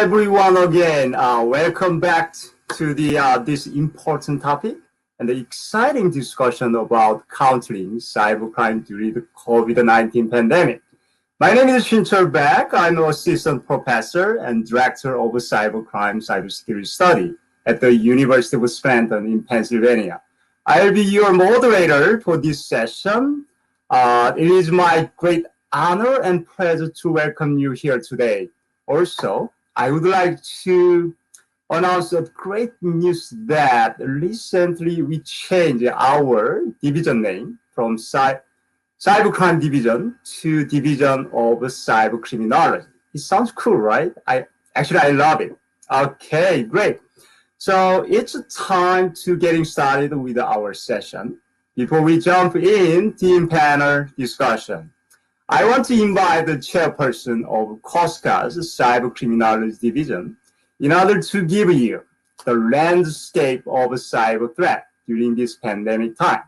everyone again. Welcome back to this important topic and the exciting discussion about countering cybercrime during the COVID-19 pandemic. My name is Victual. I'm an assistant professor and director of cybersecurity study at the University of Scranton in Pennsylvania. I'll be your moderator for this session. It is my great honor and pleasure to welcome you here today. Also, I would like to announce a great news that recently we changed our division name from Cybercrime Division to Division of Cybercriminology. It sounds cool, right? I love it. Okay, great. So it's time to getting started with our session. Before we jump in panel discussion, I want to invite the chairperson of KOSCA's Cybercriminology Division in order to give you the landscape of cyber threat during this pandemic time.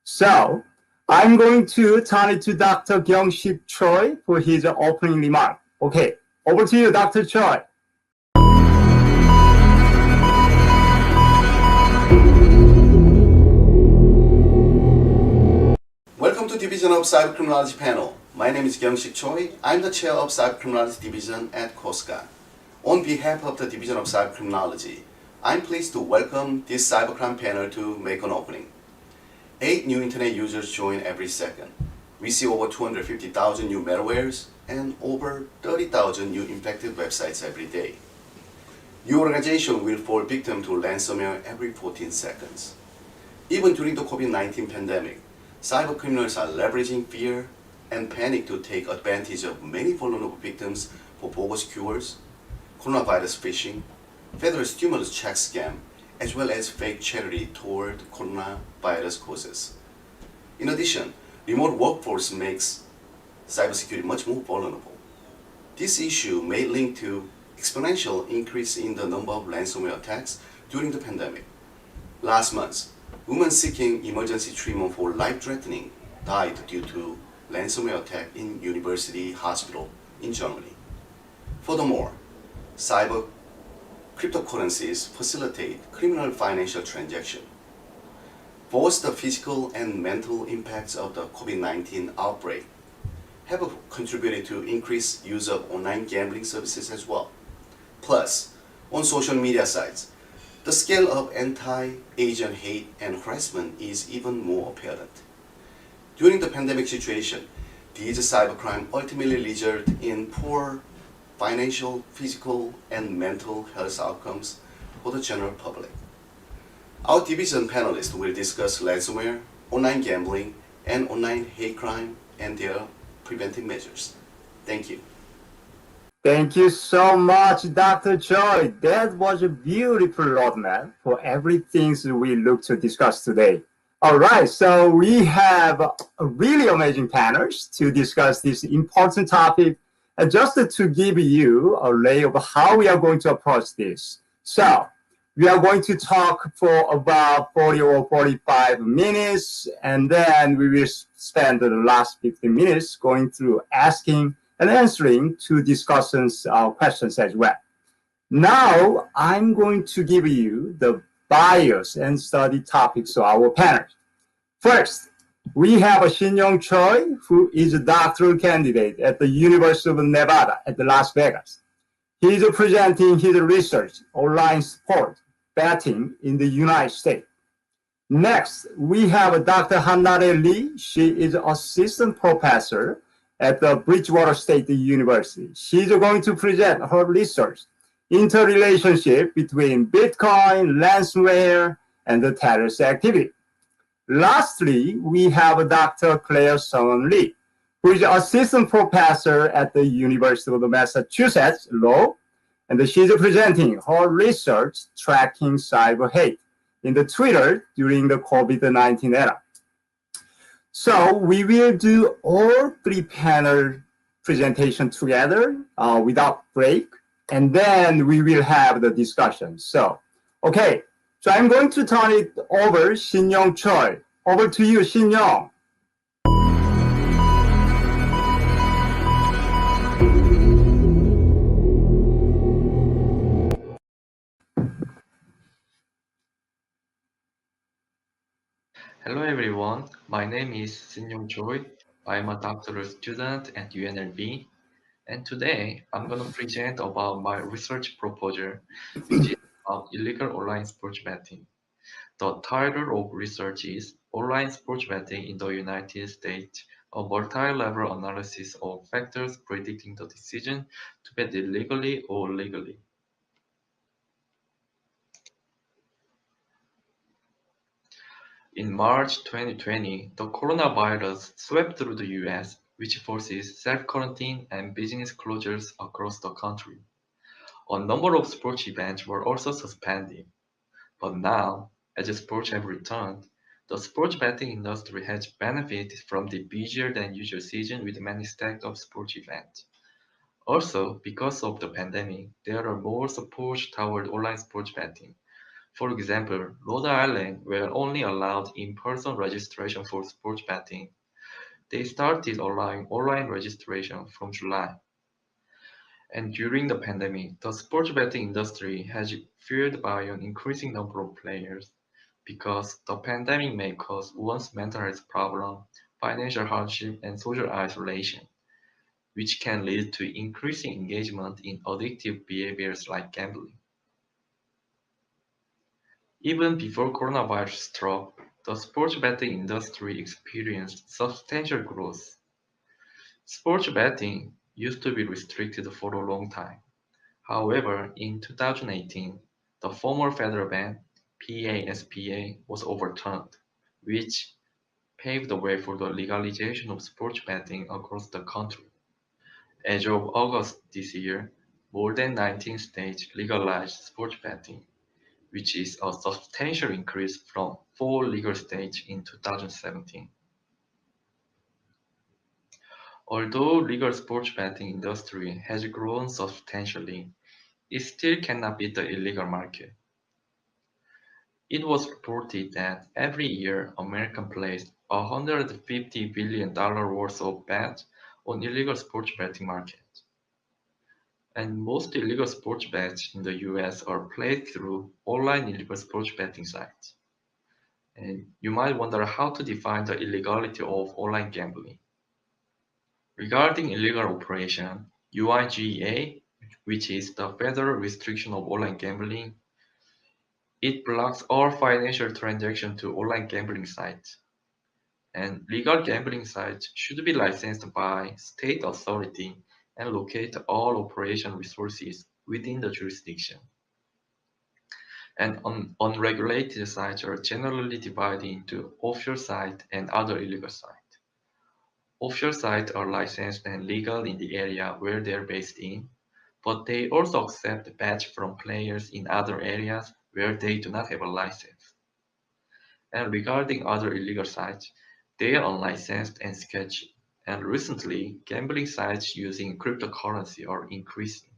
So I'm going to turn it to Dr. Kyung-Sik Choi for his opening remark. Okay, over to you, Dr. Choi. Welcome to Division of Cybercriminology panel. My name is Kyung-Sik Choi. I'm the chair of Cybercriminology Division at KOSCA. On behalf of the Division of Cybercriminology, I'm pleased to welcome this cybercrime panel to make an opening. 8 new internet users join every second. We see over 250,000 new malwares and over 30,000 new infected websites every day. Your organization will fall victim to ransomware every 14 seconds. Even during the COVID-19 pandemic, cybercriminals are leveraging fear and panic to take advantage of many vulnerable victims for bogus cures, coronavirus phishing, federal stimulus check scam, as well as fake charity toward coronavirus causes. In addition, remote workforce makes cybersecurity much more vulnerable. This issue may link to exponential increase in the number of ransomware attacks during the pandemic. Last month, women seeking emergency treatment for life-threatening died due to ransomware attack in university hospital in Germany. Furthermore, cyber cryptocurrencies facilitate criminal financial transaction. Both the physical and mental impacts of the COVID-19 outbreak have contributed to increased use of online gambling services as well. Plus, on social media sites, the scale of anti-Asian hate and harassment is even more apparent. During the pandemic situation, these cybercrime ultimately result in poor financial, physical, and mental health outcomes for the general public. Our division panelists will discuss ransomware, online gambling, and online hate crime and their preventive measures. Thank you. Thank you so much, Dr. Choi. That was a beautiful roadmap for everything we look to discuss today. All right, so we have a really amazing panels to discuss this important topic. And just to give you a lay of how we are going to approach this. So we are going to talk for about 40 or 45 minutes, and then we will spend the last 15 minutes going through asking and answering to discussions questions as well. Now, I'm going to give you the bias and study topics of our panel. First, we have Shin-Young Choi, who is a doctoral candidate at the University of Nevada at Las Vegas. He is presenting his research online sport betting in the United States. Next, we have Dr. Hannare Lee. She is assistant professor at the Bridgewater State University. She's going to present her research into relationship between Bitcoin, ransomware, and the terrorist activity. Lastly, we have Dr. Claire Sun Lee, who is assistant professor at the University of Massachusetts Law, and she's presenting her research tracking cyber hate in the Twitter during the COVID-19 era. So we will do all 3 panel presentations together without break, and then we will have the discussion. So, okay, so I'm going to turn it over Shin-Young Choi. Over to you, Shin-Young. Hello everyone, my name is Sinyoung Choi. I'm a doctoral student at UNLV, and today I'm going to present about my research proposal, which is about illegal online sports betting. The title of research is Online Sports Betting in the United States, a multi-level analysis of factors predicting the decision to bet illegally or legally. In March 2020, the coronavirus swept through the US, which forces self-quarantine and business closures across the country. A number of sports events were also suspended. But now, as sports have returned, the sports betting industry has benefited from the busier than usual season with many stacked up sports events. Also, because of the pandemic, there are more support toward online sports betting. For example, Rhode Island were only allowed in-person registration for sports betting. They started allowing online registration from July. And during the pandemic, the sports betting industry has fueled by an increasing number of players because the pandemic may cause one's mental health problem, financial hardship, and social isolation, which can lead to increasing engagement in addictive behaviors like gambling. Even before coronavirus struck, the sports betting industry experienced substantial growth. Sports betting used to be restricted for a long time. However, in 2018, the former federal ban, PASPA, was overturned, which paved the way for the legalization of sports betting across the country. As of August this year, more than 19 states legalized sports betting, which is a substantial increase from four legal states in 2017. Although legal sports betting industry has grown substantially, it still cannot beat the illegal market. It was reported that every year Americans place $150 billion worth of bets on illegal sports betting market. And most illegal sports bets in the US are played through online illegal sports betting sites. And you might wonder how to define the illegality of online gambling. Regarding illegal operation, UIGA, which is the federal restriction of online gambling, it blocks all financial transactions to online gambling sites. And legal gambling sites should be licensed by state authority and locate all operation resources within the jurisdiction. And unregulated sites are generally divided into offshore sites and other illegal sites. Offshore sites are licensed and legal in the area where they are based in, but they also accept bets from players in other areas where they do not have a license. And regarding other illegal sites, they are unlicensed and sketchy. And recently, gambling sites using cryptocurrency are increasing.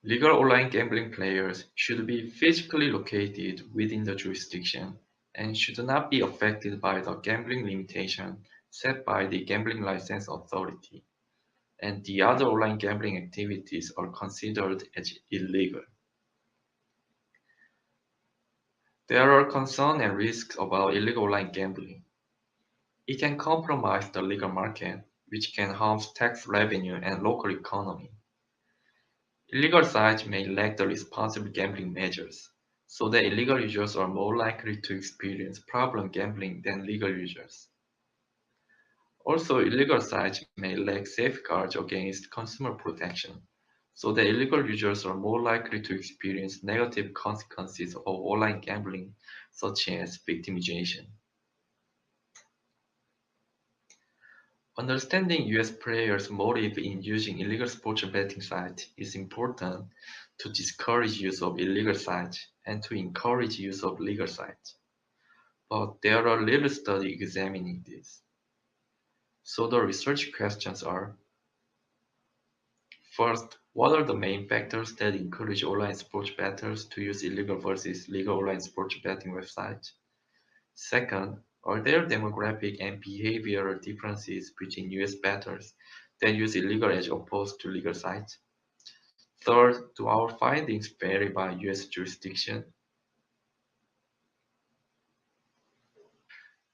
Legal online gambling players should be physically located within the jurisdiction and should not be affected by the gambling limitation set by the Gambling License Authority, and the other online gambling activities are considered as illegal. There are concerns and risks about illegal online gambling. It can compromise the legal market, which can harm tax revenue and local economy. Illegal sites may lack the responsible gambling measures, so that illegal users are more likely to experience problem gambling than legal users. Also, illegal sites may lack safeguards against consumer protection, so that illegal users are more likely to experience negative consequences of online gambling, such as victimization. Understanding US players' motive in using illegal sports betting sites is important to discourage use of illegal sites and to encourage use of legal sites. But there are little studies examining this. So the research questions are: first, what are the main factors that encourage online sports bettors to use illegal versus legal online sports betting websites? Second, are there demographic and behavioral differences between US bettors that use illegal as opposed to legal sites? Third, do our findings vary by US jurisdiction?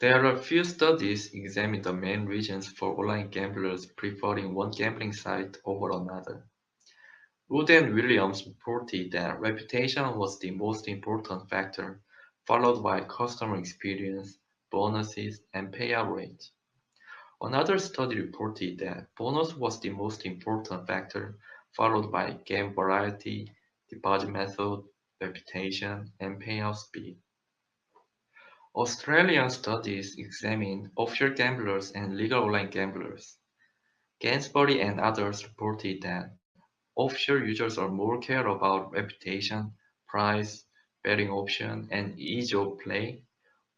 There are few studies examining the main reasons for online gamblers preferring one gambling site over another. Wood and Williams reported that reputation was the most important factor, followed by customer experience, bonuses, and payout rate. Another study reported that bonus was the most important factor, followed by game variety, deposit method, reputation, and payout speed. Australian studies examined offshore gamblers and legal online gamblers. Gainsbury and others reported that offshore users are more care about reputation, price, betting option, and ease of play,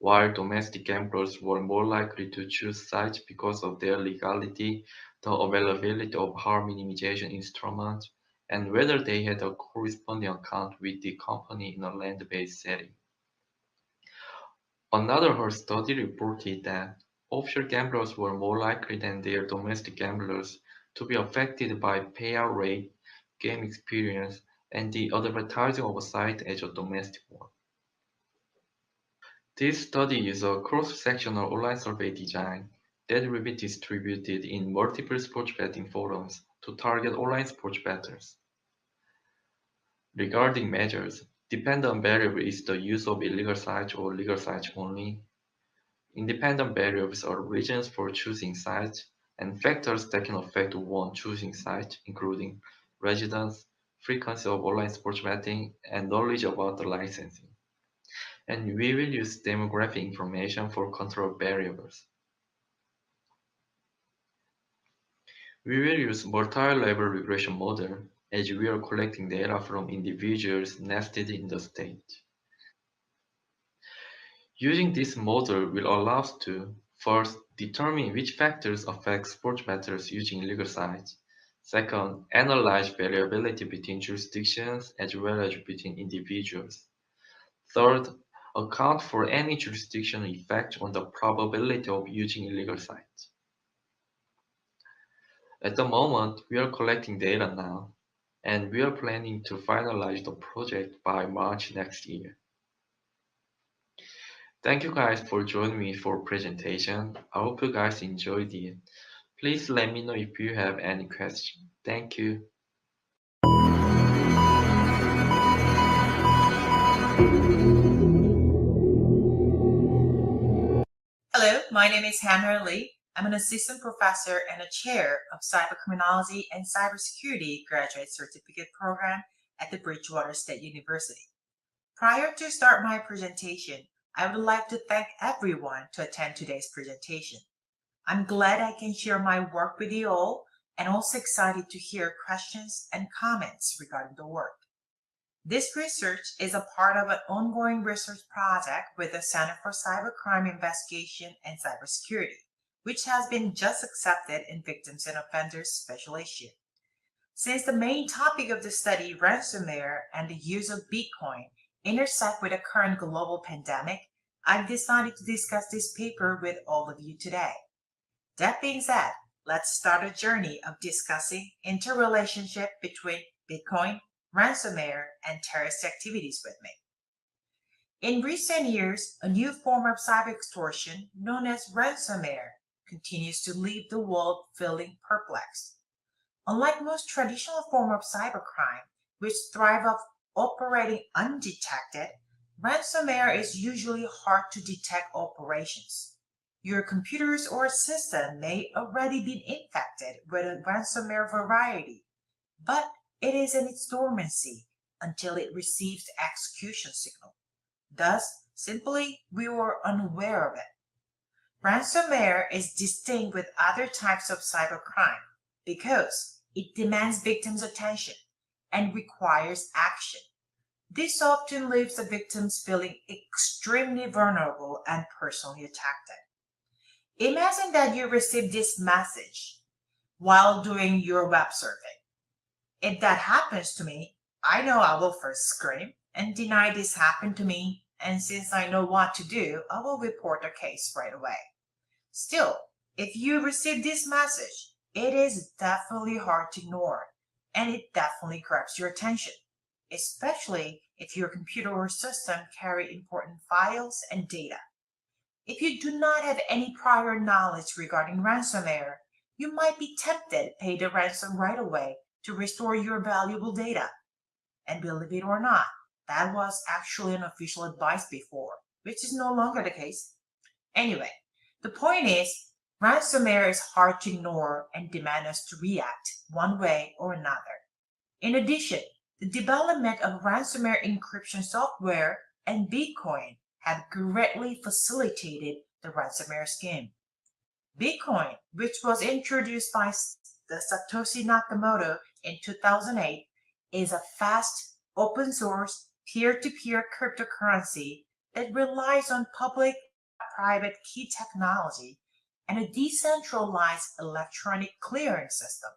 while domestic gamblers were more likely to choose sites because of their legality, the availability of harm minimization instruments, and whether they had a corresponding account with the company in a land-based setting. Another Hearst study reported that offshore gamblers were more likely than their domestic gamblers to be affected by payout rate, game experience, and the advertising of a site as a domestic one. This study is a cross-sectional online survey design that will be distributed in multiple sports betting forums to target online sports bettors. Regarding measures, dependent variable is the use of illegal sites or legal sites only. Independent variables are reasons for choosing sites, and factors that can affect one choosing site, including residence, frequency of online sports betting, and knowledge about the licensing. And we will use demographic information for control variables. We will use multi-level regression model as we are collecting data from individuals nested in the state. Using this model will allow us to, first, determine which factors affect sports bettors using legal sites. Second, analyze variability between jurisdictions as well as between individuals. Third, account for any jurisdictional effect on the probability of using illegal sites. At the moment, we are collecting data now, and we are planning to finalize the project by March next year. Thank you guys for joining me for presentation. I hope you guys enjoyed it. Please let me know if you have any questions. Thank you. Hello, my name is Hannah Lee. I'm an assistant professor and a chair of Cybercriminology and Cybersecurity Graduate Certificate Program at the Bridgewater State University. Prior to start my presentation, I would like to thank everyone to attend today's presentation. I'm glad I can share my work with you all and also excited to hear questions and comments regarding the work. This research is a part of an ongoing research project with the Center for Cybercrime Investigation and Cybersecurity, which has been just accepted in Victims and Offenders Special Issue. Since the main topic of the study, ransomware and the use of Bitcoin, intersect with the current global pandemic, I've decided to discuss this paper with all of you today. That being said, let's start a journey of discussing interrelationship between Bitcoin, ransomware, and terrorist activities with me. In recent years, a new form of cyber extortion known as ransomware continues to leave the world feeling perplexed. Unlike most traditional forms of cybercrime, which thrive off operating undetected, ransomware is usually hard to detect operations. Your computers or system may already be infected with a ransomware variety, but it is in its dormancy until it receives the execution signal. Thus, simply, we were unaware of it. Ransomware is distinct with other types of cybercrime because it demands victims' attention and requires action. This often leaves the victims feeling extremely vulnerable and personally attacked. Imagine that you receive this message while doing your web surfing. If that happens to me, I know I will first scream and deny this happened to me, and since I know what to do, I will report the case right away. Still, if you receive this message, it is definitely hard to ignore, and it definitely grabs your attention, especially if your computer or system carry important files and data. If you do not have any prior knowledge regarding ransomware, you might be tempted to pay the ransom right away to restore your valuable data. And believe it or not, that was actually an official advice before, which is no longer the case. Anyway, the point is, ransomware is hard to ignore and demand us to react one way or another. In addition, the development of ransomware encryption software and Bitcoin have greatly facilitated the ransomware scheme. Bitcoin, which was introduced by the Satoshi Nakamoto in 2008, is a fast, open source, peer-to-peer cryptocurrency that relies on public-private key technology and a decentralized electronic clearing system.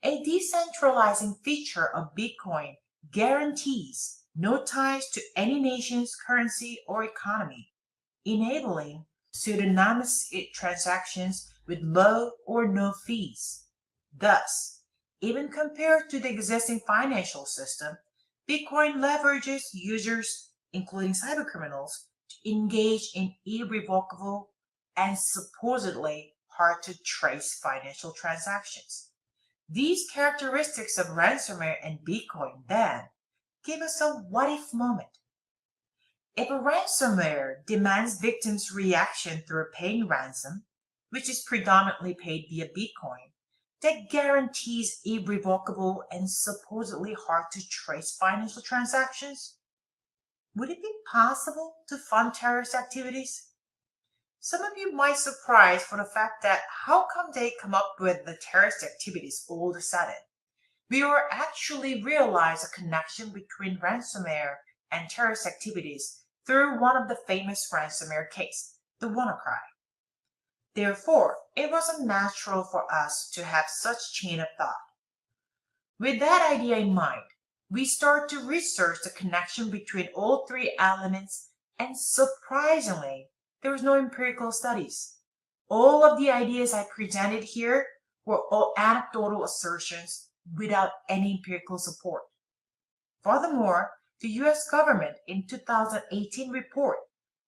A decentralizing feature of Bitcoin guarantees no ties to any nation's currency or economy, enabling pseudonymous transactions with low or no fees. Thus, even compared to the existing financial system, Bitcoin leverages users, including cybercriminals, to engage in irrevocable and supposedly hard to trace financial transactions. These characteristics of ransomware and Bitcoin then give us a what if moment. If a ransomware demands victims' reaction through paying ransom, which is predominantly paid via Bitcoin, that guarantees irrevocable and supposedly hard to trace financial transactions, would it be possible to fund terrorist activities? Some of you might be surprised for the fact that how come they come up with the terrorist activities all of a sudden? We will actually realize a connection between ransomware and terrorist activities through one of the famous ransomware cases, the WannaCry. Therefore, it wasn't natural for us to have such chain of thought. With that idea in mind, we start to research the connection between all three elements, and surprisingly, there was no empirical studies. All of the ideas I presented here were all anecdotal assertions without any empirical support. Furthermore, the US government in 2018 report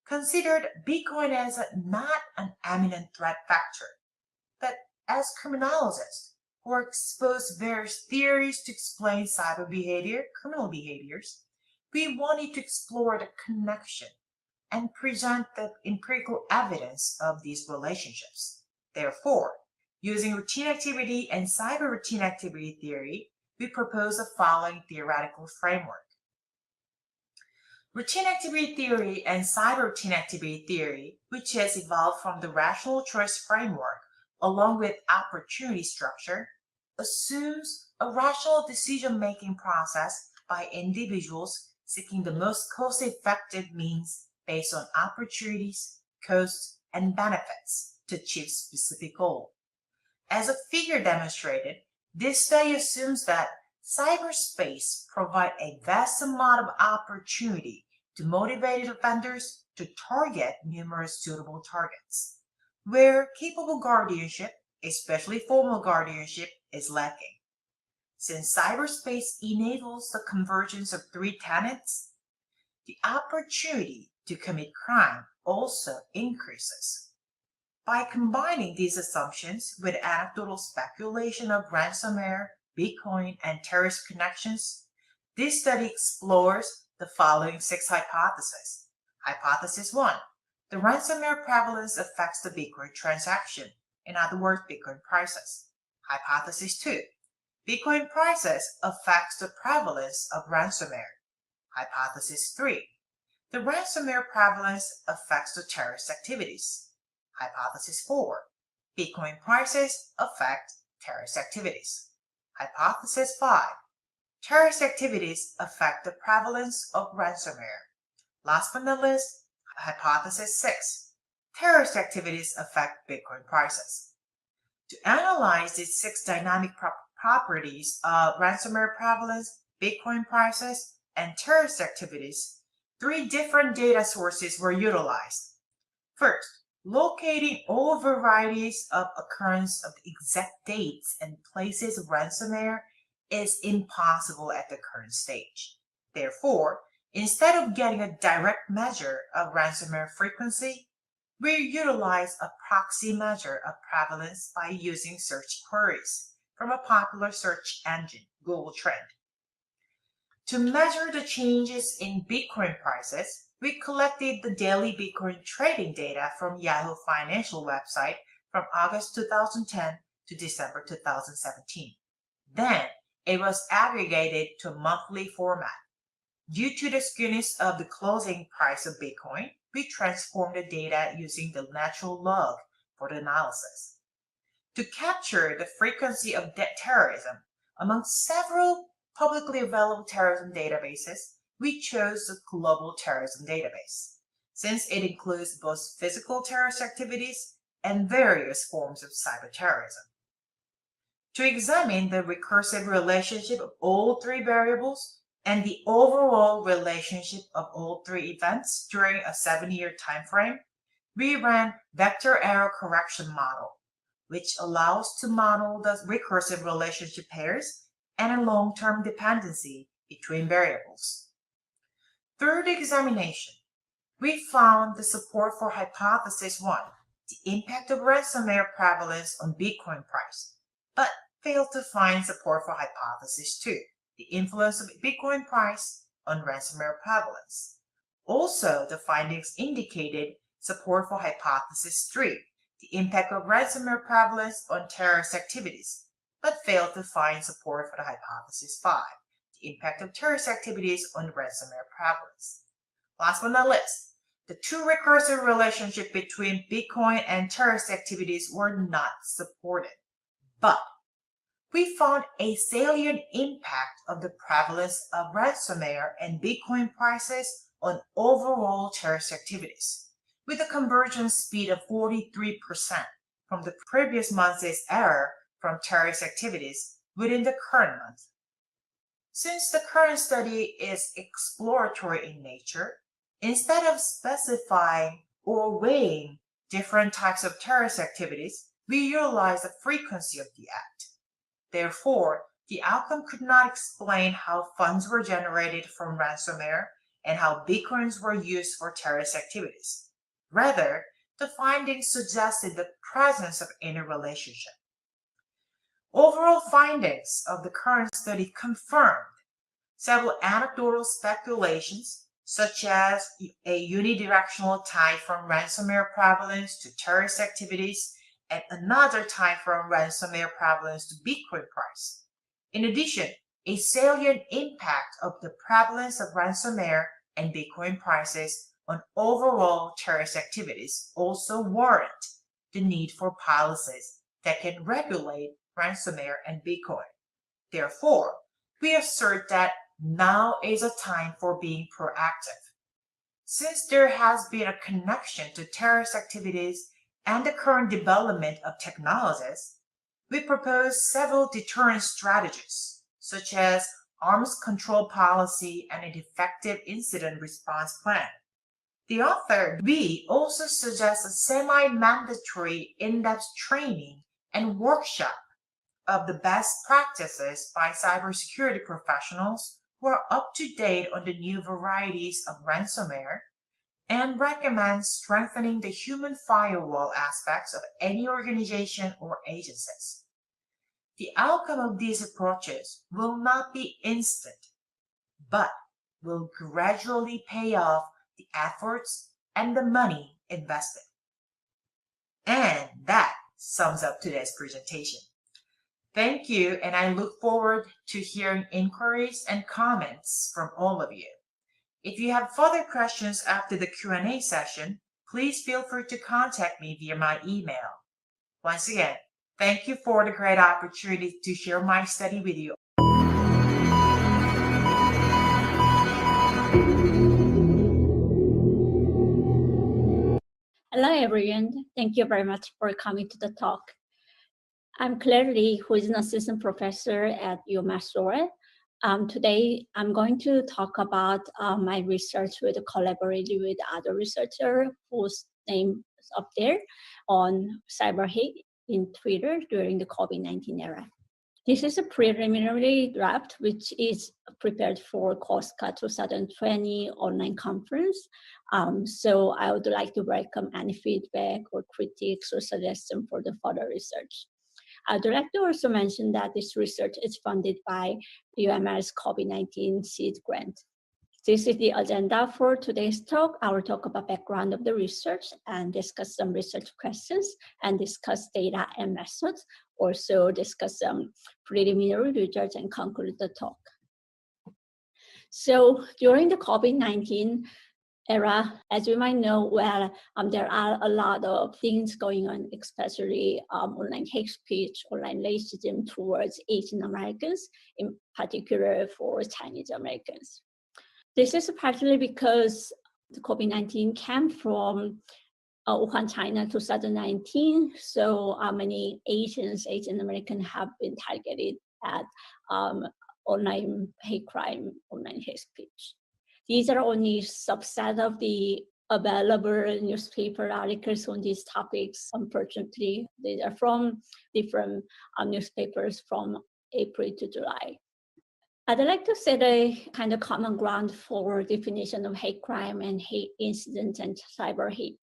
considered Bitcoin as not an eminent threat factor, but as criminologists who exposed various theories to explain cyber behavior, criminal behaviors, we wanted to explore the connection and present the empirical evidence of these relationships. Therefore, using routine activity and cyber routine activity theory, we propose the following theoretical framework. Routine activity theory and cyber routine activity theory, which has evolved from the rational choice framework along with opportunity structure, assumes a rational decision-making process by individuals seeking the most cost-effective means based on opportunities, costs, and benefits to achieve specific goal. As a figure demonstrated, this study assumes that cyberspace provides a vast amount of opportunity to motivate offenders to target numerous suitable targets, where capable guardianship, especially formal guardianship, is lacking. Since cyberspace enables the convergence of three tenets, the opportunity to commit crime also increases. By combining these assumptions with anecdotal speculation of ransomware, Bitcoin, and terrorist connections, this study explores the following 6 hypotheses. Hypothesis 1. The ransomware prevalence affects the Bitcoin transaction, in other words, Bitcoin prices. Hypothesis 2. Bitcoin prices affects the prevalence of ransomware. Hypothesis 3. The ransomware prevalence affects the terrorist activities. Hypothesis 4. Bitcoin prices affect terrorist activities. Hypothesis 5. Terrorist activities affect the prevalence of ransomware. Last but not least, Hypothesis 6. Terrorist activities affect Bitcoin prices. To analyze these 6 dynamic properties of ransomware prevalence, Bitcoin prices, and terrorist activities, 3 different data sources were utilized. First, locating all varieties of occurrence of the exact dates and places of ransomware is impossible at the current stage. Therefore, instead of getting a direct measure of ransomware frequency, we utilize a proxy measure of prevalence by using search queries from a popular search engine, Google Trend. To measure the changes in Bitcoin prices, we collected the daily Bitcoin trading data from Yahoo Financial website from August 2010 to December 2017. Then, it was aggregated to a monthly format. Due to the skewness of the closing price of Bitcoin, we transformed the data using the natural log for the analysis. To capture the frequency of terrorism among several publicly available terrorism databases, we chose the Global Terrorism Database, since it includes both physical terrorist activities and various forms of cyber terrorism. To examine the recursive relationship of all three variables and the overall relationship of all three events during a 7-year time frame, we ran vector error correction model, which allows to model the recursive relationship pairs and a long-term dependency between variables. Through the examination, we found the support for hypothesis 1, the impact of ransomware prevalence on Bitcoin price, but failed to find support for hypothesis 2, the influence of Bitcoin price on ransomware prevalence. Also, the findings indicated support for hypothesis 3, the impact of ransomware prevalence on terrorist activities, but failed to find support for the hypothesis 5, the impact of terrorist activities on ransomware prevalence. Last but not least, the two recursive relationships between Bitcoin and terrorist activities were not supported, but we found a salient impact of the prevalence of ransomware and Bitcoin prices on overall terrorist activities, with a conversion speed of 43% from the previous month's error from terrorist activities within the current month. Since the current study is exploratory in nature, instead of specifying or weighing different types of terrorist activities, we utilize the frequency of the act. Therefore, the outcome could not explain how funds were generated from ransomware and how Bitcoins were used for terrorist activities. Rather, the findings suggested the presence of interrelationship. Overall findings of the current study confirmed several anecdotal speculations, such as a unidirectional tie from ransomware prevalence to terrorist activities and another tie from ransomware prevalence to Bitcoin price. In addition, a salient impact of the prevalence of ransomware and Bitcoin prices on overall terrorist activities also warrant the need for policies that can regulate ransomware and Bitcoin. Therefore, we assert that now is a time for being proactive. Since there has been a connection to terrorist activities and the current development of technologies, we propose several deterrent strategies, such as arms control policy and an effective incident response plan. The author B also suggests a semi-mandatory in-depth training and workshop of the best practices by cybersecurity professionals who are up to date on the new varieties of ransomware, and recommends strengthening the human firewall aspects of any organization or agencies. The outcome of these approaches will not be instant, but will gradually pay off the efforts and the money invested. And that sums up today's presentation. Thank you, and I look forward to hearing inquiries and comments from all of you. If you have further questions after the Q&A session, please feel free to contact me via my email. Once again, thank you for the great opportunity to share my study with you. Hello, everyone. Thank you very much for coming to the talk. I'm Claire Lee, who is an assistant professor at UMass Lowell. Today, I'm going to talk about my research with collaborating with other researchers whose name is up there on cyber hate in Twitter during the COVID-19 era. This is a preliminary draft, which is prepared for KOSCA 2020 online conference So I would like to welcome any feedback or critiques or suggestions for the further research. I'd like to also mention that this research is funded by UMR's COVID-19 seed grant. This is the agenda for today's talk. I will talk about background of the research and discuss some research questions and discuss data and methods. Also discuss some preliminary research and conclude the talk. So during the COVID-19 era, as you might know, well, there are a lot of things going on, especially online hate speech, online racism towards Asian Americans, in particular for Chinese Americans. This is partially because the COVID-19 came from Wuhan, China, 2019. So many Asian Americans have been targeted at online hate crime, online hate speech. These are only subset of the available newspaper articles on these topics. Unfortunately, they are from different newspapers from April to July. I'd like to set a kind of common ground for definition of hate crime and hate incident and cyber hate.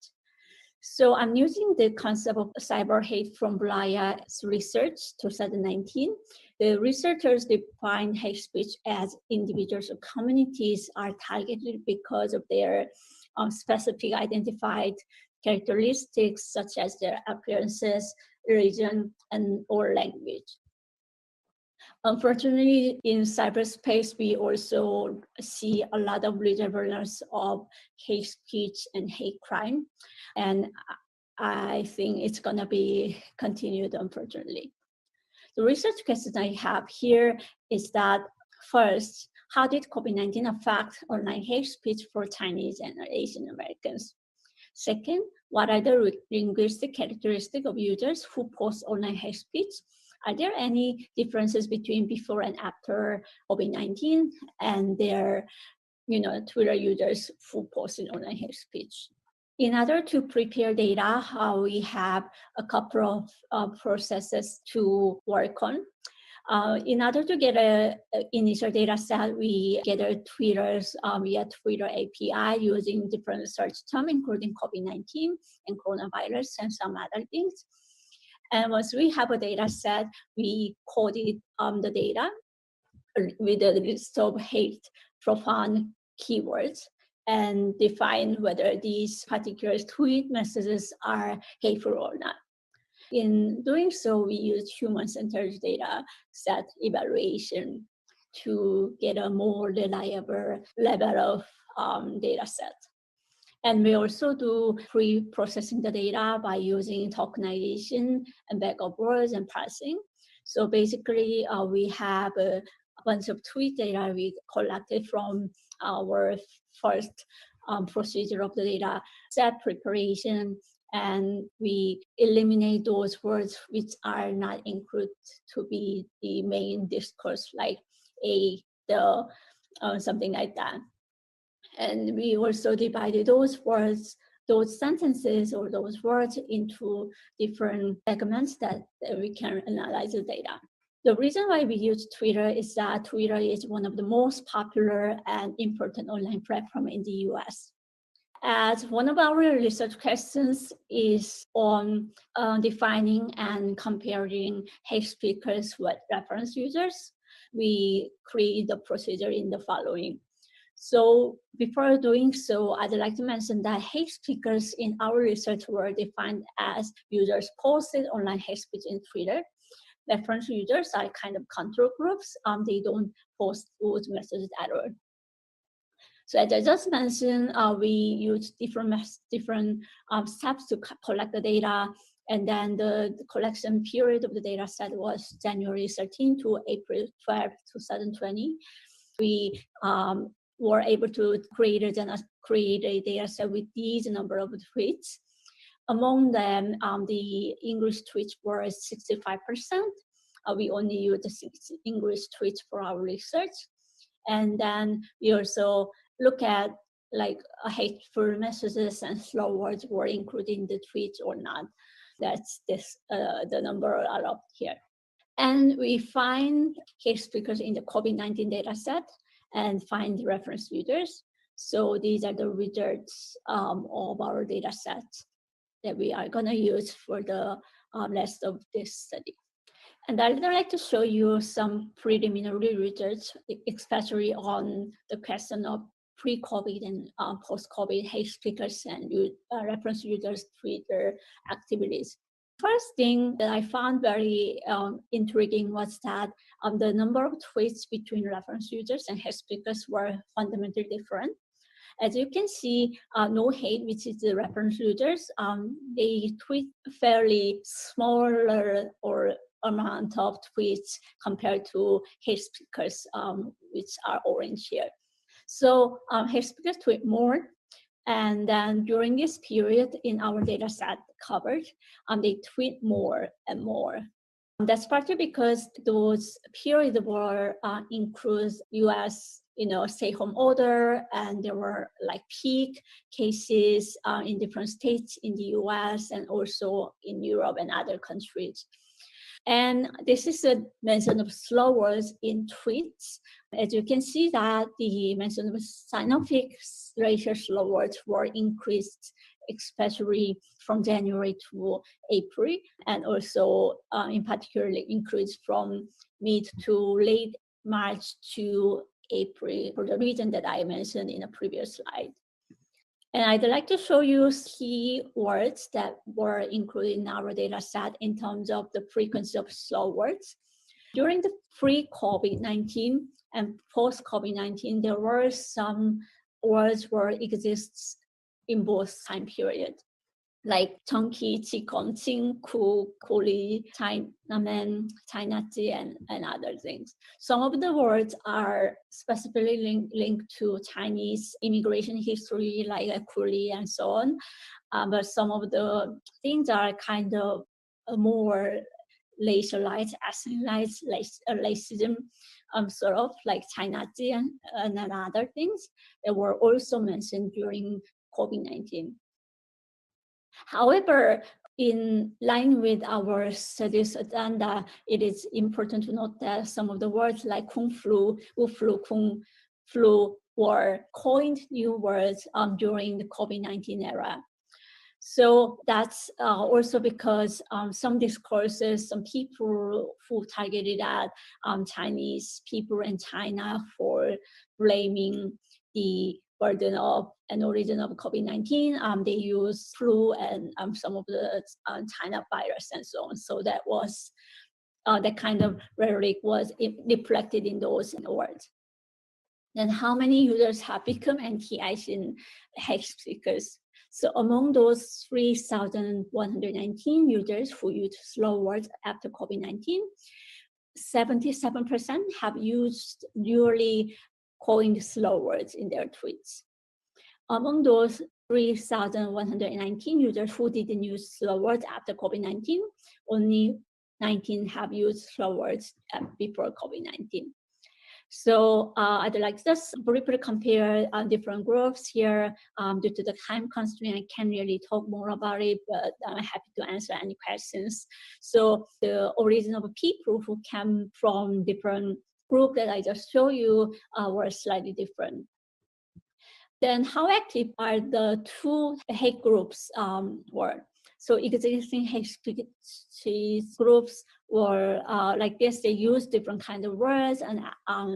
So I'm using the concept of cyber hate from Blaya's research, 2019. The researchers define hate speech as individuals or communities are targeted because of their specific identified characteristics, such as their appearances, religion, and or language. Unfortunately, in cyberspace, we also see a lot of resemblance of hate speech and hate crime. And I think it's going to be continued, unfortunately. The research question I have here is that, first, how did COVID-19 affect online hate speech for Chinese and Asian Americans? Second, what are the linguistic characteristics of users who post online hate speech? Are there any differences between before and after COVID-19 and their, Twitter users who post online hate speech? In order to prepare data, we have a couple of processes to work on. In order to get an initial data set, we gather Twitter's via Twitter API using different search terms, including COVID-19 and coronavirus and some other things. And once we have a data set, we coded the data with a list of hate profound keywords and define whether these particular tweet messages are hateful or not. In doing so, we use human-centered data set evaluation to get a more reliable level of data set. And we also do pre-processing the data by using tokenization and backup words and parsing. So basically, we have a bunch of tweet data we collected from our first procedure of the data set preparation, and we eliminate those words which are not included to be the main discourse, like a, the, something like that. And we also divided those words, those sentences or those words into different segments that we can analyze the data. The reason why we use Twitter is that Twitter is one of the most popular and important online platform in the US. As one of our research questions is on defining and comparing hate speakers with reference users, we create the procedure in the following. So before doing so, I'd like to mention that hate speakers in our research were defined as users posted online hate speech in Twitter. Reference users are kind of control groups. They don't post those messages at all. So as I just mentioned, we use different steps to collect the data. And then the collection period of the data set was January 13 to April 12, 2020. We were able to create a data set with these number of tweets. Among them, the English tweets were 65%. We only used the English tweets for our research. And then we also look at like hateful messages and slur words were included in the tweets or not. That's the number are up here. And we find hate speakers in the COVID-19 data set and find reference users. So these are the results of our data set that we are going to use for the rest of this study. And I'd like to show you some preliminary results, especially on the question of pre-COVID and post-COVID hate speakers and reference users' Twitter activities. First thing that I found very intriguing was that the number of tweets between reference users and hate speakers were fundamentally different. As you can see, no hate, which is the reference users, they tweet fairly smaller or amount of tweets compared to hate speakers, which are orange here. So hate speakers tweet more, and then during this period in our data set covered, they tweet more and more. That's partly because those periods were includes US stay-home order, and there were like peak cases in different states in the US and also in Europe and other countries. And this is a mention of slur words in tweets. As you can see that the mention of scientific racial slur words were increased, especially from January to April, and also in particular increased from mid to late March to April for the reason that I mentioned in a previous slide. And I'd like to show you key words that were included in our data set in terms of the frequency of slur words. During the pre-COVID-19 and post-COVID-19, there were some words where exists in both time periods, like chunky, chicken, chinku, kuli, Chinaman, Chinazi, and other things. Some of the words are specifically linked to Chinese immigration history, like kuli and so on. But some of the things are kind of more racialized, ethnicized, racism, sort of like Chinazi and other things that were also mentioned during COVID-19. However, in line with our studies agenda, it is important to note that some of the words like kung flu, wu flu, kung flu were coined new words during the COVID-19 era. So that's also because some discourses, some people who targeted at Chinese people in China for blaming the burden of an origin of COVID-19, they use flu and some of the China virus and so on. So that was that kind of rhetoric was reflected in those words. Then how many users have become anti-Asian hate speakers? So among those 3,119 users who used slur words after COVID-19, 77% have used newly coined slur words in their tweets. Among those 3,119 users who didn't use slur words after COVID-19, only 19 have used slur words before COVID-19. So I'd like to just briefly compare different groups here. Due to the time constraint, I can't really talk more about it, but I'm happy to answer any questions. So the origin of people who came from different groups that I just showed you were slightly different. Then how active are the two hate groups were? So existing hate speech groups were like this. They use different kinds of words, and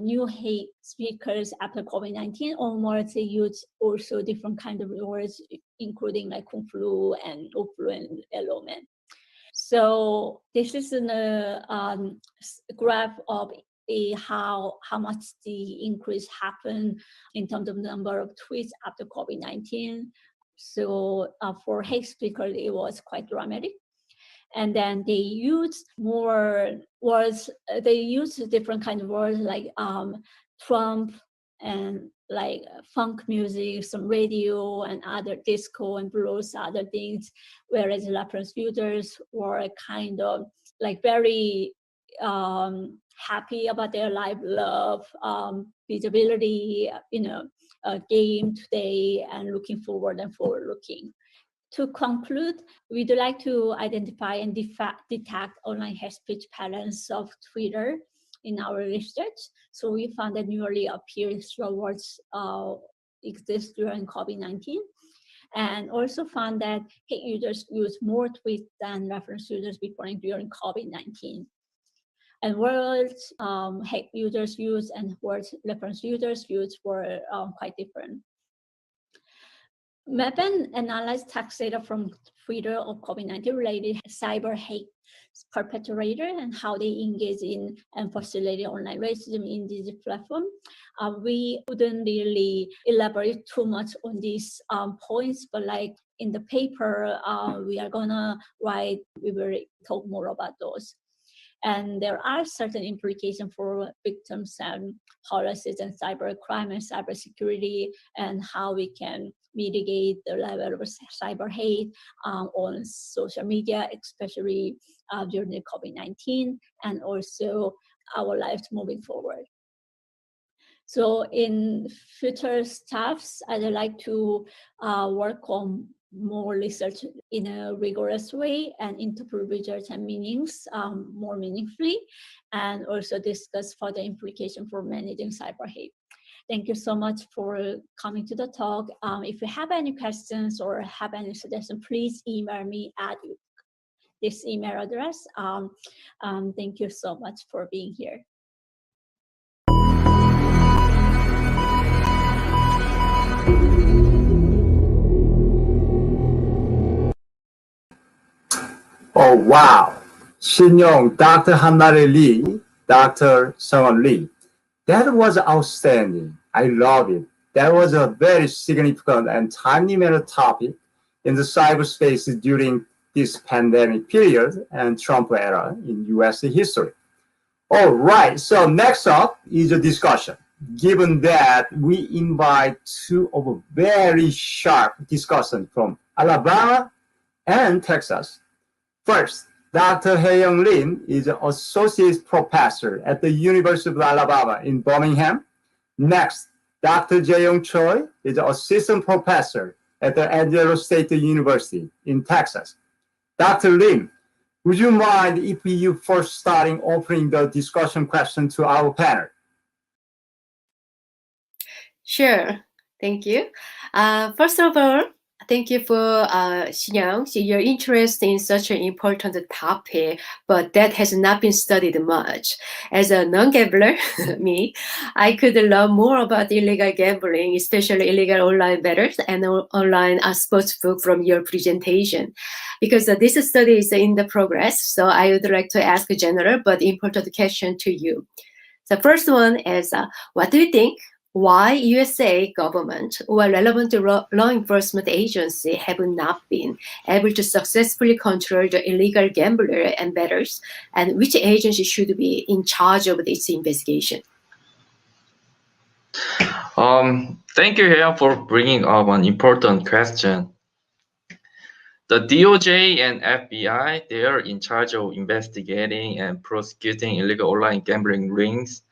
new hate speakers after COVID-19 onwards, they use also different kinds of words, including like kung flu and flu and yellow man. So this is a graph of how much the increase happened in terms of number of tweets after COVID-19. So for hate speakers, it was quite dramatic. And then they used more words, they used different kind of words like Trump and like funk music, some radio and other disco and blues, other things, whereas reference users were kind of like very happy about their life, love, visibility, game today, and looking forward and forward-looking. To conclude, we'd like to identify and detect online hate speech patterns of Twitter in our research. So we found that newly appearing slur words exist during COVID-19, and also found that hate users use more tweets than reference users before and during COVID-19. And words hate users use and words reference users use were quite different. Mappen analyzed text data from Twitter of COVID-19 related cyber hate perpetrators and how they engage in and facilitate online racism in this platform. We wouldn't really elaborate too much on these points, but like in the paper we are gonna write, we will talk more about those. And there are certain implications for victims and policies and cybercrime and cybersecurity, and how we can mitigate the level of cyber hate on social media, especially during the COVID-19, and also our lives moving forward. So in future stuffs, I'd like to work on more research in a rigorous way and interpret results and meanings more meaningfully, and also discuss further implication for managing cyber hate. Thank you so much for coming to the talk. If you have any questions or have any suggestions, please email me at this email address. Thank you so much for being here. Oh, wow. Shin-Young, Dr. Han-Nae Lee, Dr. Seung-Won Lee. That was outstanding. I love it. That was a very significant and timely matter topic in the cyberspace during this pandemic period and Trump era in US history. All right, so next up is a discussion. Given that we invite two of a very sharp discussion from Alabama and Texas. First, Dr. Hae-Young Lim is an associate professor at the University of Alabama in Birmingham. Next, Dr. Jae-Young Choi is an assistant professor at the Angelo State University in Texas. Dr. Lim, would you mind if you first starting offering the discussion question to our panel? Sure, thank you. First of all, thank you for Shin-Young, your interest in such an important topic, but that has not been studied much. As a non-gambler, me, I could learn more about illegal gambling, especially illegal online bettors and online sportsbook from your presentation. Because this study is in the progress, so I would like to ask a general but important question to you. The first one is, what do you think? Why USA government or relevant law enforcement agency have not been able to successfully control the illegal gambler and bettors, and which agency should be in charge of this investigation? Thank you, Hea, for bringing up an important question. The DOJ and FBI, they are in charge of investigating and prosecuting illegal online gambling rings.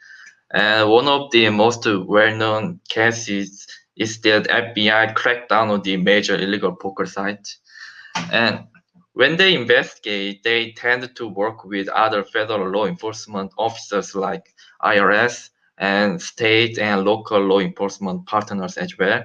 And one of the most well-known cases is that FBI cracked down on the major illegal poker sites. And when they investigate, they tend to work with other federal law enforcement officers like IRS and state and local law enforcement partners as well.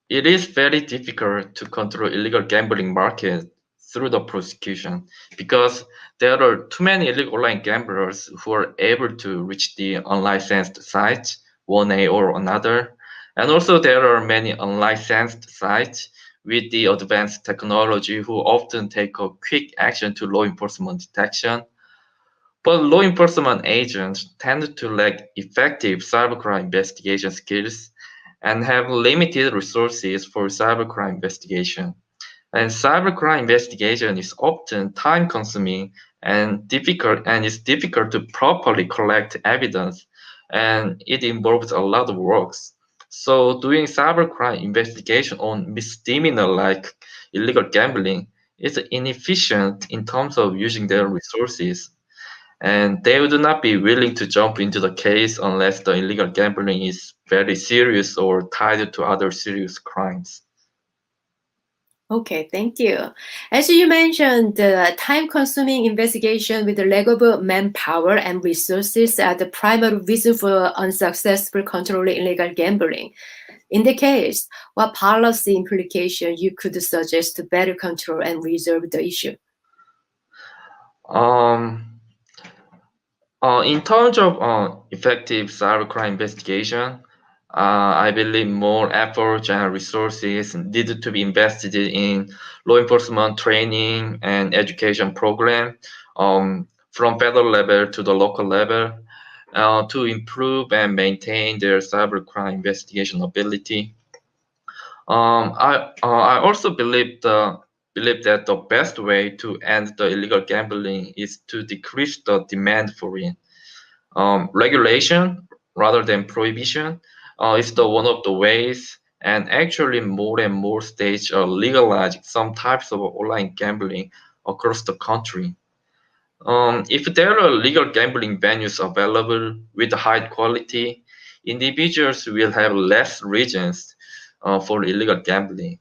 It is very difficult to control illegal gambling market through the prosecution because there are too many illegal online gamblers who are able to reach the unlicensed sites, one A or another. And also there are many unlicensed sites with the advanced technology who often take a quick action to law enforcement detection. But law enforcement agents tend to lack effective cybercrime investigation skills and have limited resources for cybercrime investigation. And cybercrime investigation is often time-consuming and difficult, and it's difficult to properly collect evidence, and it involves a lot of work. So doing cybercrime investigation on misdemeanor like illegal gambling is inefficient in terms of using their resources. And they would not be willing to jump into the case unless the illegal gambling is very serious or tied to other serious crimes. Okay, thank you. As you mentioned, the time-consuming investigation with the lack of manpower and resources are the primary reason for unsuccessful controlling illegal gambling. In the case, what policy implication you could suggest to better control and resolve the issue? In terms of effective cybercrime investigation, I believe more effort and resources needed to be invested in law enforcement training and education program from federal level to the local level to improve and maintain their cybercrime investigation ability. I also believe that the best way to end the illegal gambling is to decrease the demand for it. Regulation rather than prohibition is the one of the ways, and actually more and more states are legalizing some types of online gambling across the country. If there are legal gambling venues available with high quality, individuals will have less reasons for illegal gambling.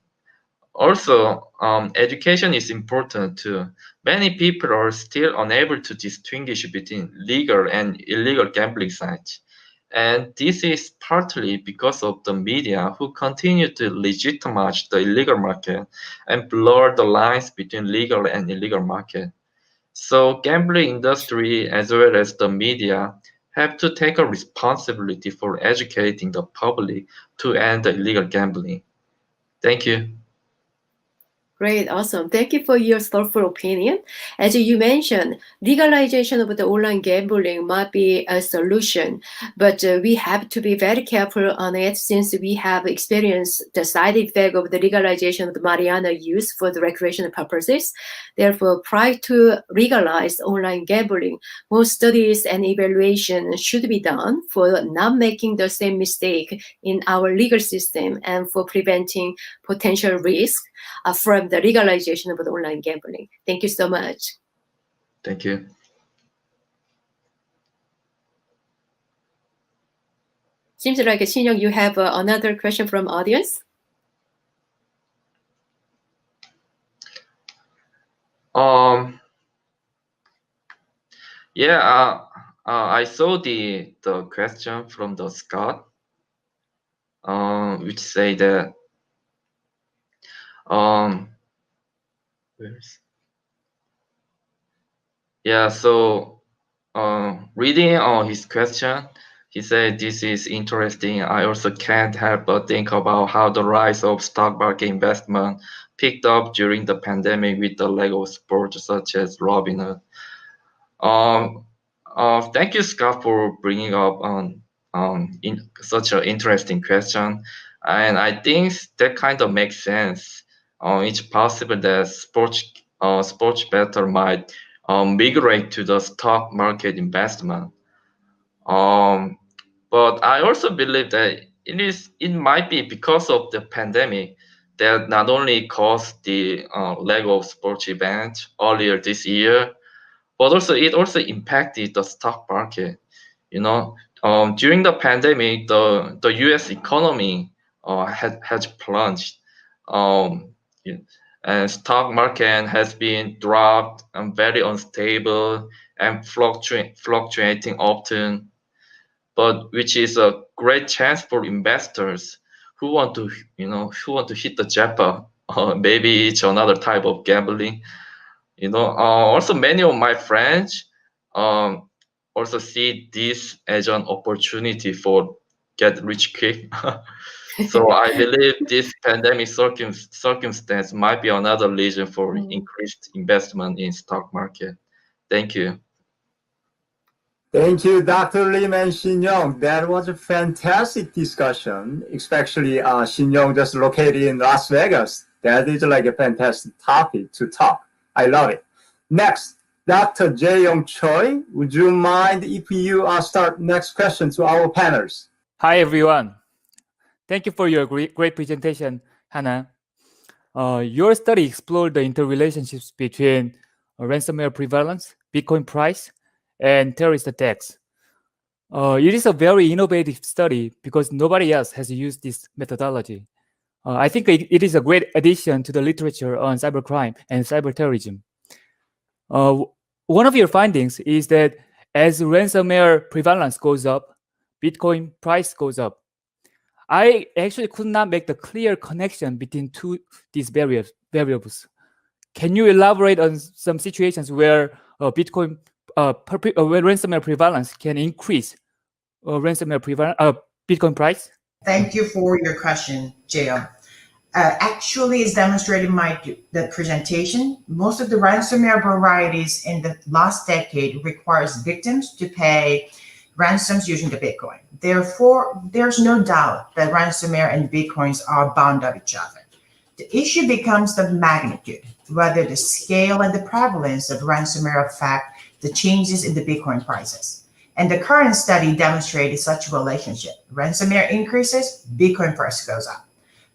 Also, education is important too. Many people are still unable to distinguish between legal and illegal gambling sites. And this is partly because of the media who continue to legitimize the illegal market and blur the lines between legal and illegal market. So gambling industry as well as the media have to take a responsibility for educating the public to end the illegal gambling. Thank you. Great, awesome. Thank you for your thoughtful opinion. As you mentioned, legalization of the online gambling might be a solution, but we have to be very careful on it since we have experienced the side effect of the legalization of the marijuana use for the recreational purposes. Therefore, prior to legalize online gambling, more studies and evaluation should be done for not making the same mistake in our legal system and for preventing potential risk from the legalization of the online gambling. Thank you so much. Thank you. Seems like Shin-young, you have another question from audience. Yeah, I saw the question from the Scott, which say that yeah. So reading his question, he said this is interesting. I also can't help but think about how the rise of stock market investment picked up during the pandemic with the lack of sports such as Robinhood. Thank you, Scott, for bringing up in such an interesting question, and I think that kind of makes sense. It's possible that sports better might migrate to the stock market investment. But I also believe that it might be because of the pandemic that not only caused the lack of sports events earlier this year, but also it also impacted the stock market. You know, during the pandemic, the U.S. economy has plunged, and stock market has been dropped and very unstable and fluctuating often. But which is a great chance for investors who want to hit the jackpot. Maybe it's another type of gambling. Also many of my friends also see this as an opportunity for get rich quick. So I believe this pandemic circumstance might be another reason for increased investment in stock market. Thank you. Thank you, Dr. Lim and Shin-young. That was a fantastic discussion, especially Shin-young just located in Las Vegas. That is like a fantastic topic to talk. I love it. Next, Dr. Jae-young Choi, would you mind if you start next question to our panelists? Hi, everyone. Thank you for your great presentation, Hannah. Your study explored the interrelationships between ransomware prevalence, Bitcoin price, and terrorist attacks. It is a very innovative study because nobody else has used this methodology. I think it is a great addition to the literature on cybercrime and cyberterrorism. One of your findings is that as ransomware prevalence goes up, Bitcoin price goes up. I actually could not make the clear connection between these variables. Can you elaborate on some situations where Bitcoin where ransomware prevalence can increase Bitcoin price? Thank you for your question, JL. Actually, as demonstrated in the presentation, most of the ransomware varieties in the last decade requires victims to pay ransoms using the Bitcoin. Therefore, there's no doubt that ransomware and Bitcoins are bound up each other. The issue becomes the magnitude, whether the scale and the prevalence of ransomware affect the changes in the Bitcoin prices. And the current study demonstrated such a relationship. Ransomware increases, Bitcoin price goes up.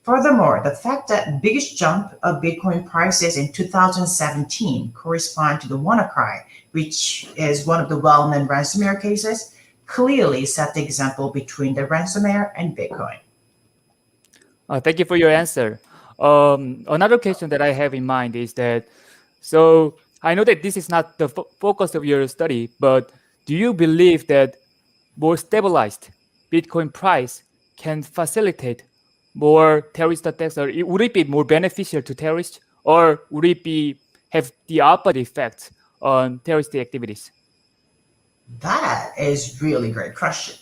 Furthermore, the fact that biggest jump of Bitcoin prices in 2017 correspond to the WannaCry, which is one of the well-known ransomware cases, clearly set the example between the ransomware and Bitcoin. Thank you for your answer. Another question that I have in mind is that, so I know that this is not the focus of your study, but do you believe that more stabilized Bitcoin price can facilitate more terrorist attacks, or would it be more beneficial to terrorists, or would it have the opposite effect on terrorist activities? That is really great question.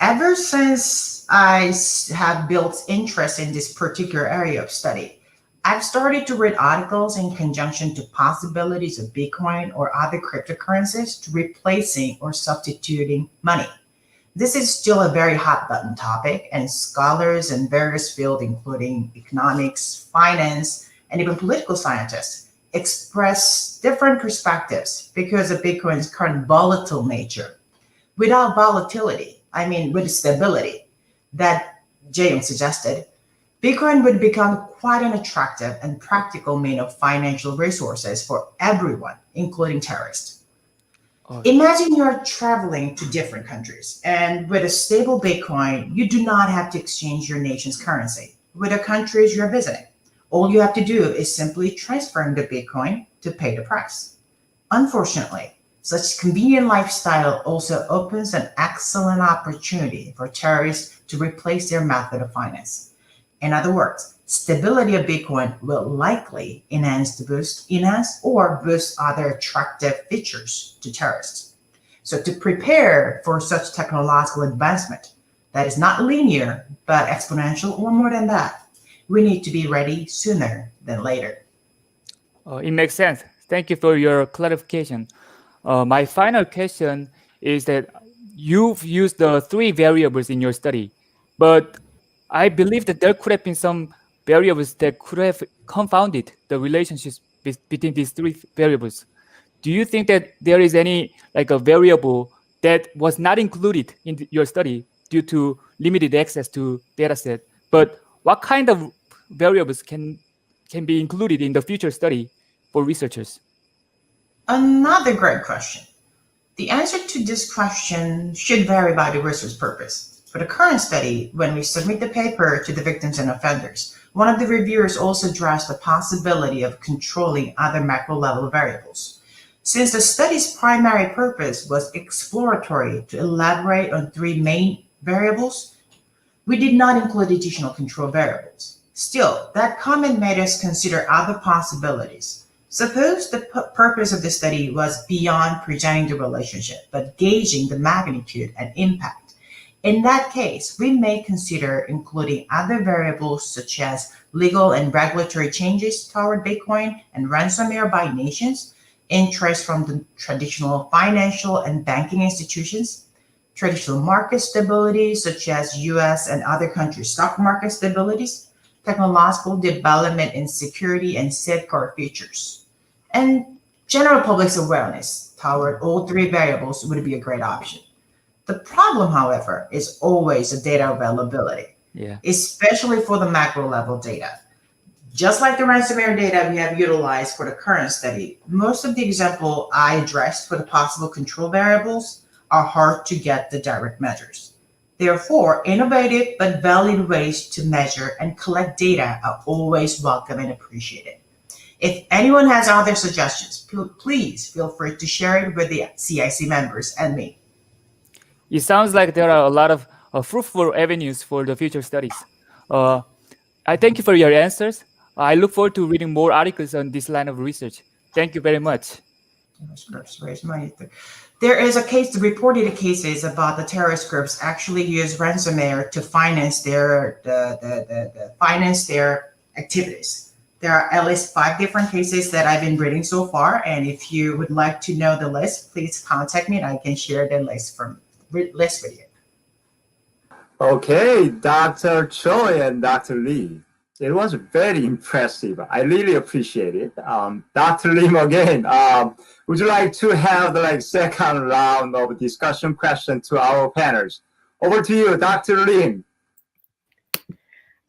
Ever since I have built interest in this particular area of study, I've started to read articles in conjunction to possibilities of Bitcoin or other cryptocurrencies to replacing or substituting money. This is still a very hot button topic, and scholars in various fields, including economics, finance, and even political scientists, express different perspectives because of Bitcoin's current volatile nature. Without volatility, with stability that James suggested, Bitcoin would become quite an attractive and practical means of financial resources for everyone, including terrorists. Imagine you're traveling to different countries, and with a stable Bitcoin, you do not have to exchange your nation's currency with the countries you're visiting. All you have to do is simply transferring the Bitcoin to pay the price. Unfortunately, such convenient lifestyle also opens an excellent opportunity for terrorists to replace their method of finance. In other words, stability of Bitcoin will likely enhance or boost other attractive features to terrorists. So to prepare for such technological advancement that is not linear, but exponential or more than that, we need to be ready sooner than later. It makes sense. Thank you for your clarification. My final question is that you've used the 3 variables in your study, but I believe that there could have been some variables that could have confounded the relationships between these 3 variables. Do you think that there is any a variable that was not included in your study due to limited access to dataset? But what kind of variables can be included in the future study for researchers? Another great question. The answer to this question should vary by the research purpose. For the current study, when we submit the paper to the victims and offenders, one of the reviewers also addressed the possibility of controlling other macro-level variables. Since the study's primary purpose was exploratory to elaborate on 3 main variables, we did not include additional control variables. Still, that comment made us consider other possibilities. Suppose the purpose of the study was beyond presenting the relationship, but gauging the magnitude and impact. In that case, we may consider including other variables such as legal and regulatory changes toward Bitcoin and ransomware by nations, interest from the traditional financial and banking institutions, traditional market stability such as US and other countries' stock market stabilities, technological development in security and safeguard features, and general public's awareness toward all 3 variables would be a great option. The problem, however, is always the data availability, especially for the macro level data. Just like the ransomware data we have utilized for the current study, most of the example I addressed for the possible control variables are hard to get the direct measures. Therefore, innovative but valid ways to measure and collect data are always welcome and appreciated. If anyone has other suggestions, please feel free to share it with the CIC members and me. It sounds like there are a lot of fruitful avenues for the future studies. I thank you for your answers. I look forward to reading more articles on this line of research. Thank you very much. There is a case, the reported cases about the terrorist groups actually use ransomware to finance their finance their activities. There are at least 5 different cases that I've been reading so far, and if you would like to know the list, please contact me and I can share the list with you. Okay, Dr. Choi and Dr. Lee. It was very impressive. I really appreciate it. Dr. Lim, again, would you like to have the second round of discussion question to our panels? Over to you, Dr. Lim.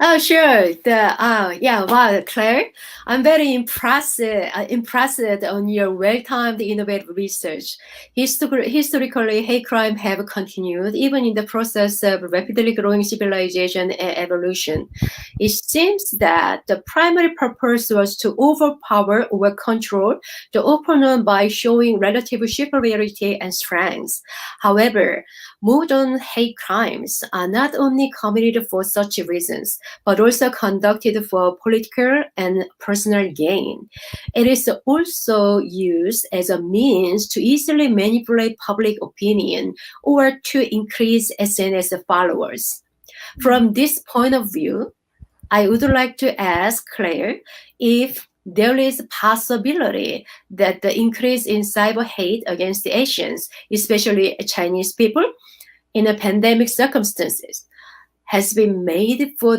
Oh, sure. Wow, Claire, I'm very impressed on your well-timed innovative research. Historically, hate crime have continued even in the process of rapidly growing civilization and evolution. It seems that the primary purpose was to overpower or control the opponent by showing relative superiority and strength. However, modern hate crimes are not only committed for such reasons, but also conducted for political and personal gain. It is also used as a means to easily manipulate public opinion or to increase SNS followers. From this point of view, I would like to ask Claire if there is a possibility that the increase in cyber hate against the Asians, especially Chinese people, in a pandemic circumstances, has been made for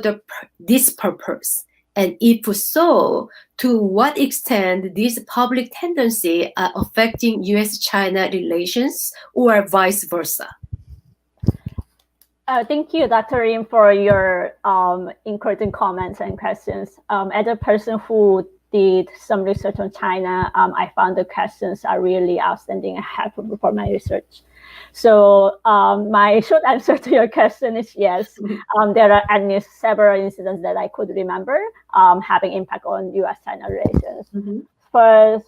this purpose, and if so, to what extent these public tendencies are affecting U.S.-China relations or vice versa? Thank you, Dr. Lim, for your encouraging comments and questions. As a person who did some research on China, I found the questions are really outstanding and helpful for my research. So my short answer to your question is yes. There are at least several incidents that I could remember having impact on U.S.-China relations. Mm-hmm. First,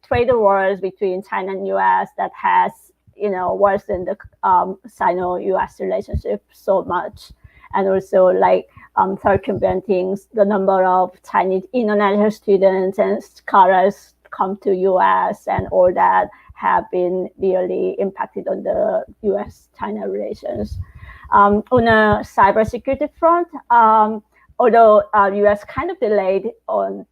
trade wars between China and U.S. that has worsened the Sino-U.S. relationship so much, and also circumventing the number of Chinese international students and scholars come to U.S. and all that have been really impacted on the U.S.-China relations. On a cybersecurity front, although U.S. kind of delayed on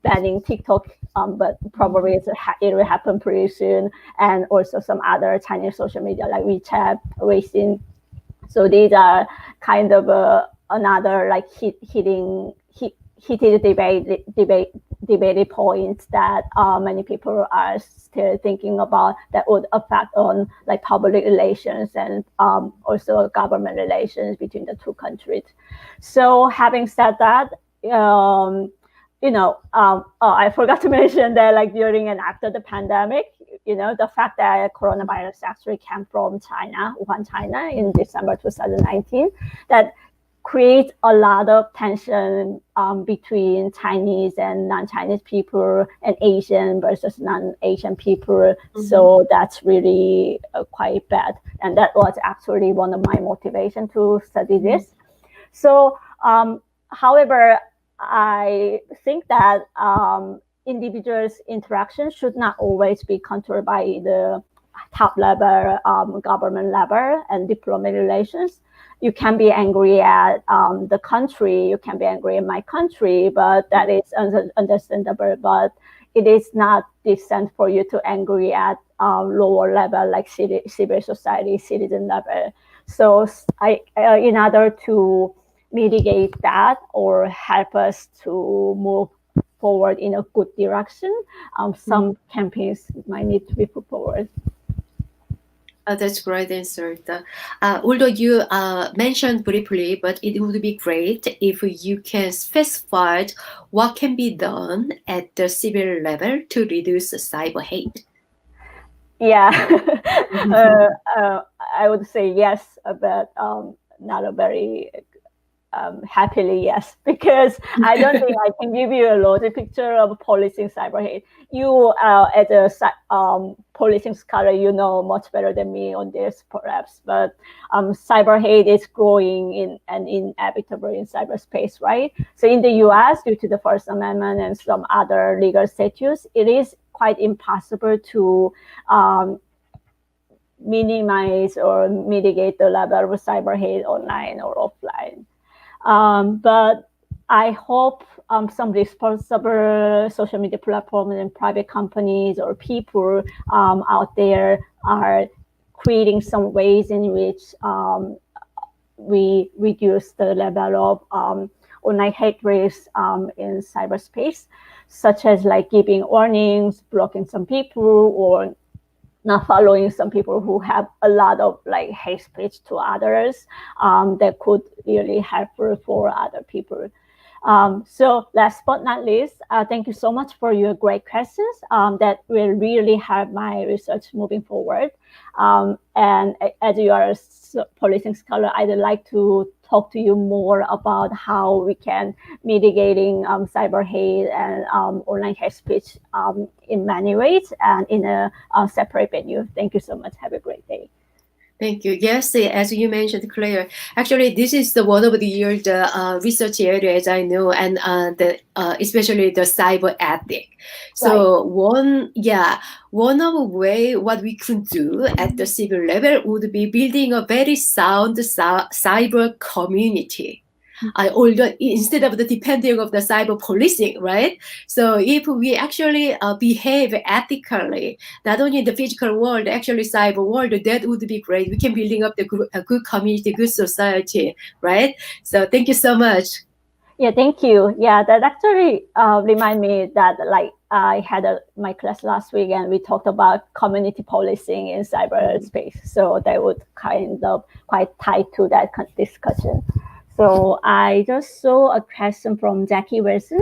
banning TikTok, but probably it will happen pretty soon, and also some other Chinese social media like WeChat, Weixin. So these are kind of another heated debated points that many people are still thinking about that would affect on public relations and also government relations between the two countries. So having said that, I forgot to mention that during and after the pandemic, the fact that coronavirus actually came from China, Wuhan, China in December 2019, that create a lot of tension between Chinese and non-Chinese people and Asian versus non-Asian people. Mm-hmm. So that's really quite bad. And that was actually one of my motivations to study this. So, however, I think that individuals' interaction should not always be controlled by the top level, government level and diplomatic relations. You can be angry at the country, you can be angry at my country, but that is understandable. But it is not decent for you to angry at lower level, like civil society, citizen level. So in order to mitigate that or help us to move forward in a good direction, some campaigns might need to be put forward. That's a great answer. Although you mentioned briefly, but it would be great if you can specify what can be done at the civil level to reduce cyber hate. Yeah, I would say yes, but not a very happily yes, because I don't think I can give you a logic picture of policing cyber hate. You, as a policing scholar, you know much better than me on this, perhaps. But cyber hate is growing and inevitable in cyberspace, right? So in the U.S., due to the First Amendment and some other legal statutes, it is quite impossible to minimize or mitigate the level of cyber hate online or offline. But I hope some responsible social media platforms and private companies or people out there are creating some ways in which we reduce the level of online hate risk in cyberspace, such as like giving warnings, blocking some people, or not following some people who have a lot of like hate speech to others that could really helpful for other people. So last but not least, thank you so much for your great questions that will really help my research moving forward. And as you are a policing scholar, I'd like to talk to you more about how we can mitigating cyber hate and online hate speech in many ways and in a separate venue. Thank you so much. Have a great day. Thank you. Yes, as you mentioned, Claire, actually, this is one of the research areas I know, and especially the cyber ethic. So one of the way what we could do at the civil level would be building a very sound cyber community. Although instead of the depending of the cyber policing, right? So if we actually behave ethically, not only in the physical world, actually cyber world, that would be great. We can building up a good community, good society, right? So thank you so much. Yeah, thank you. Yeah, that actually remind me that like I had my class last week and we talked about community policing in cyberspace. So that would kind of quite tie to that discussion. So I just saw a question from Jackie Wilson.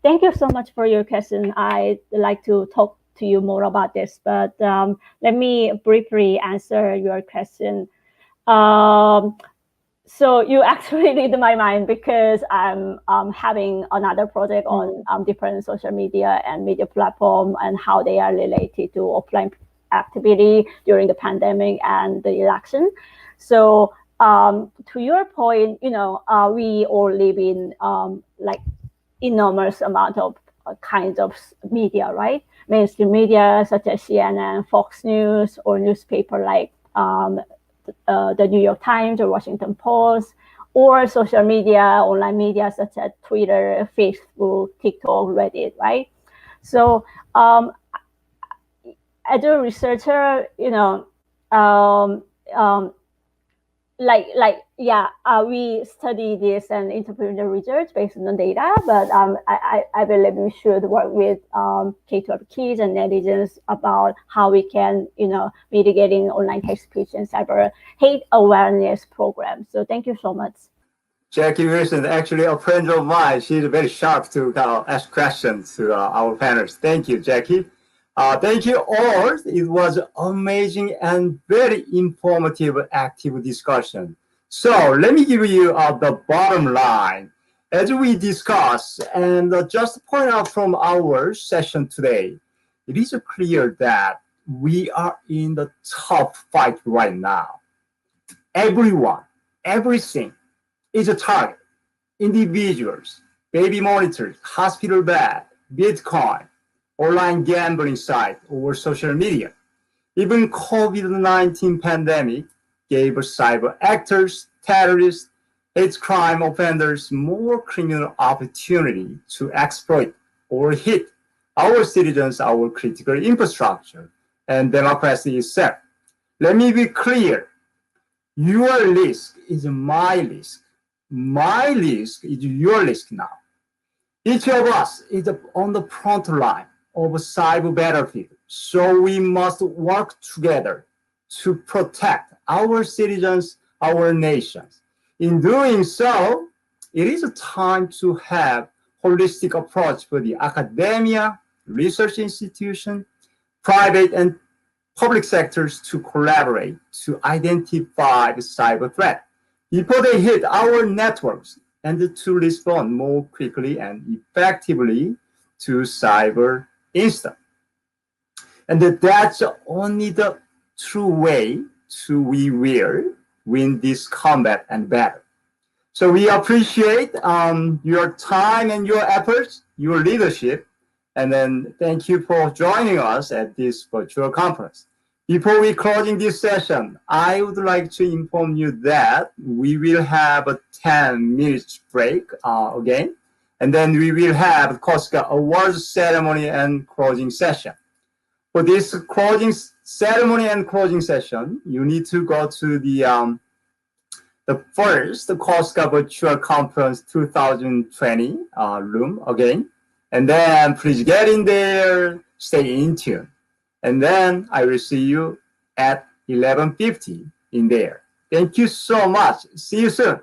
Thank you so much for your question. I'd like to talk to you more about this, but let me briefly answer your question. So you actually read my mind because I'm having another project on different social media and media platform and how they are related to offline activity during the pandemic and the election. So to your point, you know, we all live in like enormous amount of kinds of media, right? Mainstream media such as CNN, Fox News, or newspaper like the New York Times or Washington Post, or social media, online media such as Twitter, Facebook, TikTok, Reddit, right? So as a researcher, you know, we study this and interpret the research based on the data, but I believe we should work with K-12 kids and netizens about how we can, you know, mitigating online hate speech and cyber hate awareness program. So thank you so much. Jackie Wilson, actually a friend of mine. She's very sharp to ask questions to our panelists. Thank you, Jackie. Thank you all. It was amazing and very informative, active discussion. So let me give you the bottom line. As we discuss and just point out from our session today, it is clear that we are in the tough fight right now. Everyone, everything is a target. Individuals, baby monitors, hospital bed, Bitcoin, online gambling site, or social media. Even COVID-19 pandemic gave cyber actors, terrorists, hate crime offenders more criminal opportunity to exploit or hit our citizens, our critical infrastructure, and democracy itself. Let me be clear. Your risk is my risk. My risk is your risk now. Each of us is on the front line of a cyber battlefield, so we must work together to protect our citizens, our nations. In doing so, it is a time to have holistic approach for the academia, research institution, private and public sectors to collaborate to identify the cyber threat before they hit our networks and to respond more quickly and effectively to cyber incidents. And that's only the true way to we will win this combat and battle. So we appreciate your time and your efforts, your leadership, and then thank you for joining us at this virtual conference. Before we closing this session, I would like to inform you that we will have a 10 minutes break again, and then we will have KOSCA awards ceremony and closing session. For this closing ceremony and closing session, you need to go to the first KOSCA Virtual Conference 2020 room again. And then please get in there, stay in tune. And then I will see you at 11:50 in there. Thank you so much. See you soon.